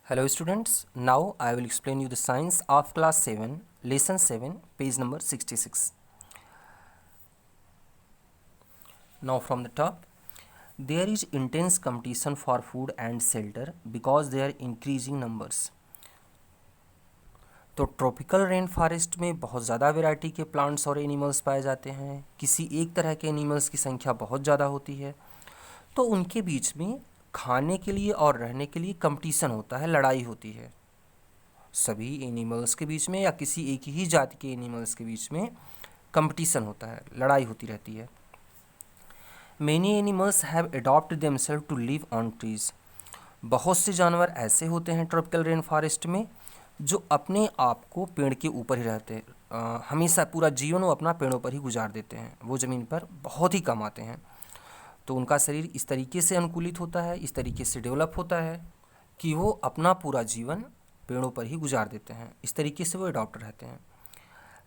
Hello students, now I will explain you the science of class 7, lesson 7, page number 66. Now from the top, there is intense competition for food and shelter because they are increasing numbers. तो tropical rain forest में बहुत ज़्यादा variety के plants और animals पाए जाते हैं। किसी एक तरह के एनिमल्स की संख्या बहुत ज़्यादा होती है, तो उनके बीच में खाने के लिए और रहने के लिए कंपटीशन होता है, लड़ाई होती है। सभी एनिमल्स के बीच में या किसी एक ही जाति के एनिमल्स के बीच में कंपटीशन होता है, लड़ाई होती रहती है। Many animals have adopted themselves to live on trees. बहुत से जानवर ऐसे होते हैं ट्रॉपिकल रेन फॉरेस्ट में जो अपने आप को पेड़ के ऊपर ही रहते हैं, हमेशा पूरा जीवन वो अपना पेड़ों पर ही गुजार देते हैं, वो ज़मीन पर बहुत ही कम आते हैं। तो उनका शरीर इस तरीके से अनुकूलित होता है, इस तरीके से डेवलप होता है कि वो अपना पूरा जीवन पेड़ों पर ही गुजार देते हैं। इस तरीके से वो अडॉप्ट रहते हैं।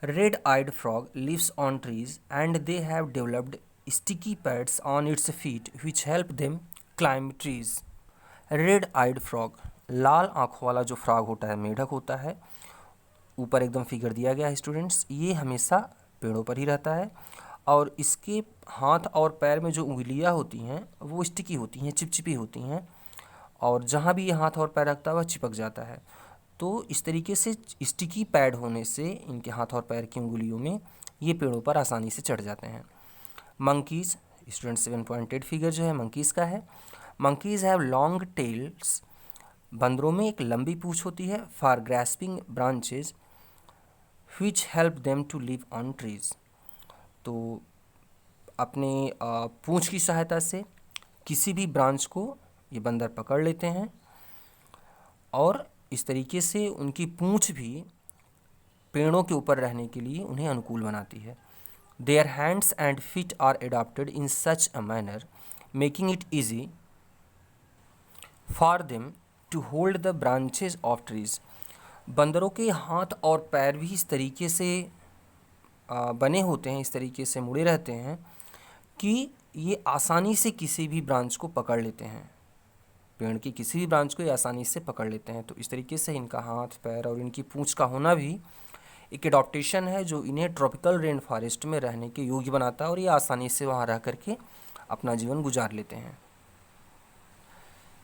Red eyed frog lives on trees and they have developed sticky pads on its feet which help them climb trees. Red eyed frog, लाल आँखों वाला जो फ्रॉग होता है, मेढक होता है, ऊपर एकदम फिगर दिया गया है स्टूडेंट्स, ये हमेशा पेड़ों पर ही रहता है और इसके हाथ और पैर में जो उंगलियां होती हैं वो स्टिकी होती हैं, चिपचिपी होती हैं, और जहाँ भी ये हाथ और पैर रखता है वह चिपक जाता है। तो इस तरीके से स्टिकी पैड होने से इनके हाथ और पैर की उंगलियों में ये पेड़ों पर आसानी से चढ़ जाते हैं। मंकीज़, स्टूडेंट 7.8 फिगर जो है मंकीज़ का है। मंकीज़ हैव लॉन्ग टेल्स, बंदरों में एक लंबी पूँछ होती है, for grasping branches which help them to live on trees. तो अपने पूँछ की सहायता से किसी भी ब्रांच को ये बंदर पकड़ लेते हैं और इस तरीके से उनकी पूँछ भी पेड़ों के ऊपर रहने के लिए उन्हें अनुकूल बनाती है। Their hands and feet are adopted in such a manner making it easy for them to hold the branches of trees. बंदरों के हाथ और पैर भी इस तरीके से बने होते हैं, इस तरीके से मुड़े रहते हैं कि ये आसानी से किसी भी ब्रांच को पकड़ लेते हैं, पेड़ की किसी भी ब्रांच को ये आसानी से पकड़ लेते हैं। तो इस तरीके से इनका हाथ, पैर और इनकी पूँछ का होना भी एक एडॉप्टेशन है जो इन्हें ट्रॉपिकल रेन फॉरेस्ट में रहने के योग्य बनाता है और ये आसानी से वहाँ रह करके अपना जीवन गुजार लेते हैं।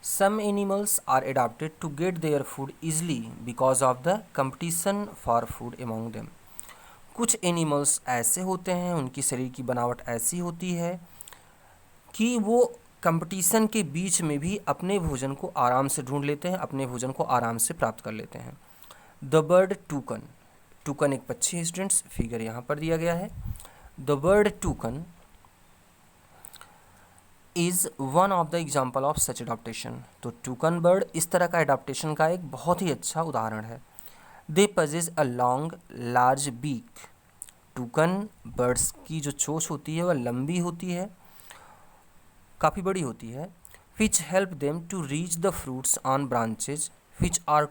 Some animals are adapted to get their food easily because of the competition for food among them. कुछ एनिमल्स ऐसे होते हैं, उनकी शरीर की बनावट ऐसी होती है कि वो कंपटीशन के बीच में भी अपने भोजन को आराम से ढूंढ लेते हैं, अपने भोजन को आराम से प्राप्त कर लेते हैं। द बर्ड टूकन, टूकन एक पक्षी है स्टूडेंट्स, फिगर यहाँ पर दिया गया है। The bird टूकन is one of the example of such adaptation. तो टूकन बर्ड इस तरह का एडाप्टेशन का एक बहुत ही अच्छा उदाहरण है। They possess a long large beak. Toucan birds की जो चोंच होती है वह लंबी होती है, काफ़ी बड़ी होती है। Which help them to reach the fruits on branches which are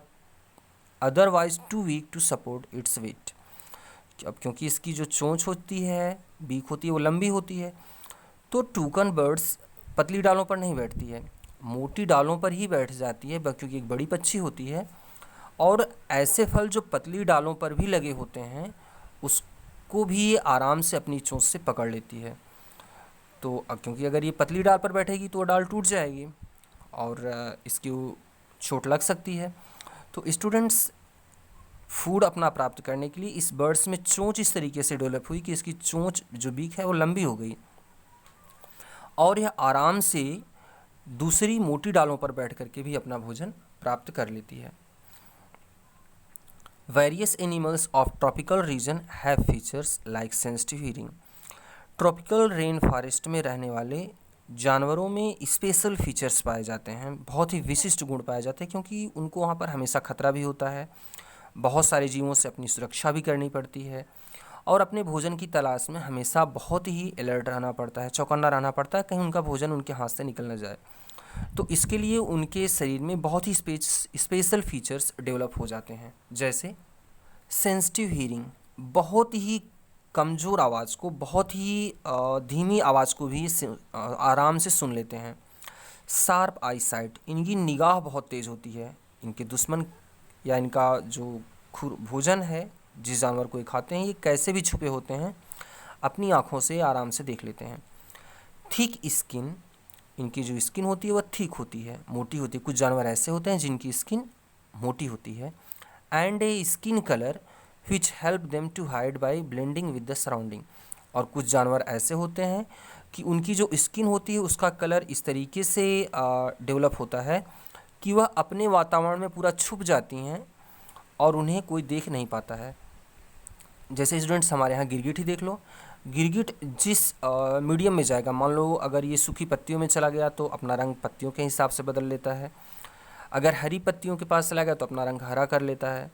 otherwise too weak to support its weight. अब क्योंकि इसकी जो चोंच होती है, बीक होती है, वो लंबी होती है, तो टूकन बर्ड्स पतली डालों पर नहीं बैठती है, मोटी डालों पर ही बैठ जाती है क्योंकि एक बड़ी पक्षी होती है और ऐसे फल जो पतली डालों पर भी लगे होते हैं उसको भी ये आराम से अपनी चोंच से पकड़ लेती है। तो अब क्योंकि अगर ये पतली डाल पर बैठेगी तो वो डाल टूट जाएगी और इसकी चोट लग सकती है। तो स्टूडेंट्स, फूड अपना प्राप्त करने के लिए इस बर्ड्स में चोंच इस तरीके से डेवलप हुई कि इसकी चोंच जो बीक है वो लंबी हो गई और यह आराम से दूसरी मोटी डालों पर बैठ करके भी अपना भोजन प्राप्त कर लेती है। Various animals of tropical region have features like sensitive hearing. Tropical rain forest में रहने वाले जानवरों में स्पेशल फीचर्स पाए जाते हैं, बहुत ही विशिष्ट गुण पाए जाते हैं क्योंकि उनको वहाँ पर हमेशा खतरा भी होता है, बहुत सारे जीवों से अपनी सुरक्षा भी करनी पड़ती है और अपने भोजन की तलाश में हमेशा बहुत ही अलर्ट रहना पड़ता है, चौकन्ना रहना पड़ता है, कहीं उनका भोजन उनके हाथ से निकल न जाए। तो इसके लिए उनके शरीर में बहुत ही स्पेशल फीचर्स डेवलप हो जाते हैं, जैसे सेंसिटिव हीरिंग, बहुत ही कमज़ोर आवाज़ को, बहुत ही धीमी आवाज़ को भी आराम से सुन लेते हैं। शार्प आई साइट, इनकी निगाह बहुत तेज़ होती है, इनके दुश्मन या इनका जो भोजन है, जिस जानवर को ये खाते हैं, ये कैसे भी छुपे होते हैं, अपनी आँखों से आराम से देख लेते हैं। थिक स्किन, इनकी जो स्किन होती है वह थिक होती है, मोटी होती है। कुछ जानवर ऐसे होते हैं जिनकी स्किन मोटी होती है। And a skin colour which help them to hide by blending with the surrounding. और कुछ जानवर ऐसे होते हैं कि उनकी जो स्किन होती है उसका कलर इस तरीके से डेवलप होता है कि वह अपने वातावरण में पूरा छुप जाती हैं और उन्हें कोई देख नहीं पाता है। जैसे स्टूडेंट्स हमारे यहाँ गिरगिट ही देख लो। गिरगिट जिस मीडियम में जाएगा, मान लो अगर ये सूखी पत्तियों में चला गया तो अपना रंग पत्तियों के हिसाब से बदल लेता है। अगर हरी पत्तियों के पास चला गया तो अपना रंग हरा कर लेता है।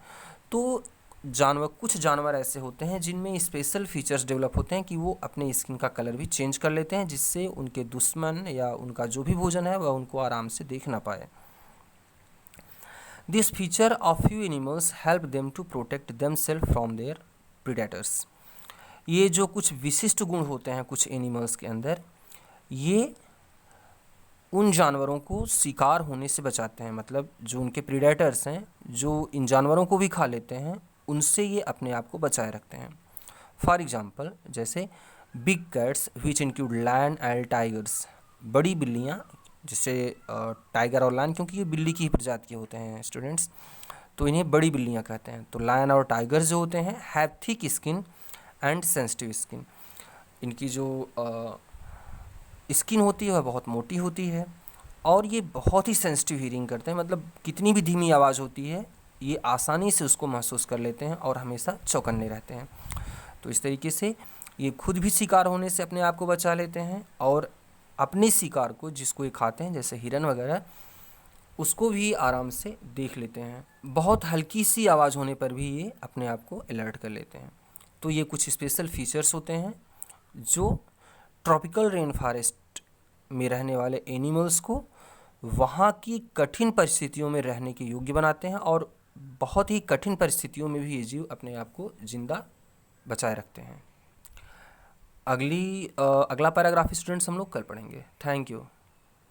तो कुछ जानवर ऐसे होते हैं जिनमें स्पेशल फीचर्स डेवलप होते हैं कि वो अपने स्किन का कलर भी चेंज कर लेते हैं, जिससे उनके दुश्मन या उनका जो भी भोजन है वह उनको आराम से देख ना पाए। This feature of few animals help them to protect themself from their predators. ये जो कुछ विशिष्ट गुण होते हैं कुछ एनिमल्स के अंदर, ये उन जानवरों को शिकार होने से बचाते हैं। मतलब जो उनके प्रीडेटर्स हैं, जो इन जानवरों को भी खा लेते हैं, उनसे ये अपने आप को बचाए रखते हैं। फॉर एग्जांपल, जैसे big cats which include lion and tigers. बड़ी बिल्लियाँ, जिसे टाइगर और लायन, क्योंकि ये बिल्ली की ही प्रजाति के होते हैं स्टूडेंट्स, तो इन्हें बड़ी बिल्लियाँ कहते हैं। तो लायन और टाइगर जो होते हैं have thick skin and sensitive skin. इनकी जो स्किन होती है वह बहुत मोटी होती है और ये बहुत ही सेंसिटिव हीयरिंग करते हैं। मतलब कितनी भी धीमी आवाज़ होती है ये आसानी से उसको महसूस कर लेते हैं और हमेशा चौकन्ने रहते हैं। तो इस तरीके से ये खुद भी शिकार होने से अपने आप को बचा लेते हैं और अपने शिकार को, जिसको ये खाते हैं जैसे हिरन वगैरह, उसको भी आराम से देख लेते हैं। बहुत हल्की सी आवाज़ होने पर भी ये अपने आप को अलर्ट कर लेते हैं। तो ये कुछ स्पेशल फीचर्स होते हैं जो ट्रॉपिकल रेन फॉरेस्ट में रहने वाले एनिमल्स को वहाँ की कठिन परिस्थितियों में रहने के योग्य बनाते हैं और बहुत ही कठिन परिस्थितियों में भी ये जीव अपने आप को जिंदा बचाए रखते हैं। अगला पैराग्राफ स्टूडेंट्स हम लोग कल पढ़ेंगे। Thank you.